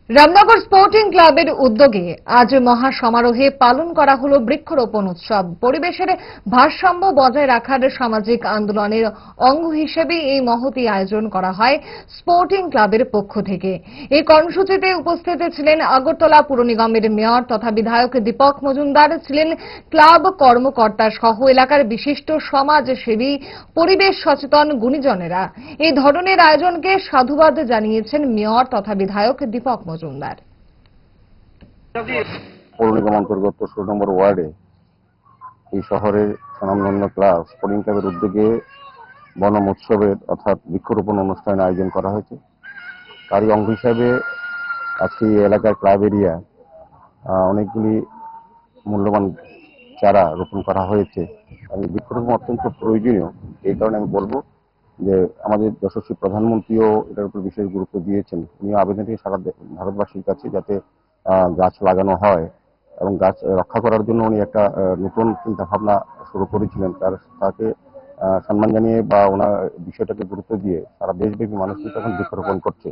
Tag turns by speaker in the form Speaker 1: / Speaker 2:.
Speaker 1: Ramnagar sporting ক্লাবের উদ্যোগে আজ মহা সমারোহে পালন করা হলো বৃক্ষরোপণ উৎসব। পরিবেশের ভারসাম্য বজায় রাখার সামাজিক আন্দোলনের অঙ্গ হিসেবে এই মহতী আয়োজন করা হয় স্পোর্টিং ক্লাবের পক্ষ থেকে। এই কর্মসূচিতে উপস্থিত ছিলেন আগরতলা পুর নিগমের মেয়র তথা বিধায়ক দীপক মজুমদার, ছিলেন ক্লাব কর্মকর্তা সহ এলাকার বিশিষ্ট সমাজসেবী, পরিবেশ সচেতন গুণীজনেরা। এই ধরনের আয়োজনকে সাধুবাদ জানিয়েছেন মেয়র তথা বিধায়ক দীপক মজুমদার।
Speaker 2: পৌর নিগম অন্তর্গত 16 নম্বর ওয়ার্ডে এই শহরের স্বনামধন্য ক্লাব স্পোর্টিং ক্লাবের উদ্যোগে বনম উৎসবের অর্থাৎ বৃক্ষরোপণ অনুষ্ঠানের আয়োজন করা হয়েছে। তারই অঙ্গ হিসাবে আজকে এই এলাকার ক্লাব এরিয়া অনেকগুলি মূল্যবান চারা রোপণ করা হয়েছে। বৃক্ষরোপণ অত্যন্ত প্রয়োজনীয়। এই কারণে আমি বলবো যে আমাদের যশস্বী প্রধানমন্ত্রীও এটার উপর বিশেষ গুরুত্ব দিয়েছেন। উনি আবেদনটি সারা ভারতবাসীর কাছে যাতে গাছ লাগানো হয় এবং গাছ রক্ষা করার জন্য উনি একটা নতুন চিন্তা ভাবনা শুরু করেছিলেন। তাকে সম্মান জানিয়ে বা ওনার বিষয়টাকে গুরুত্ব দিয়ে সারা দেশব্যাপী মানুষ কিন্তু এখন বৃক্ষরোপণ করছে।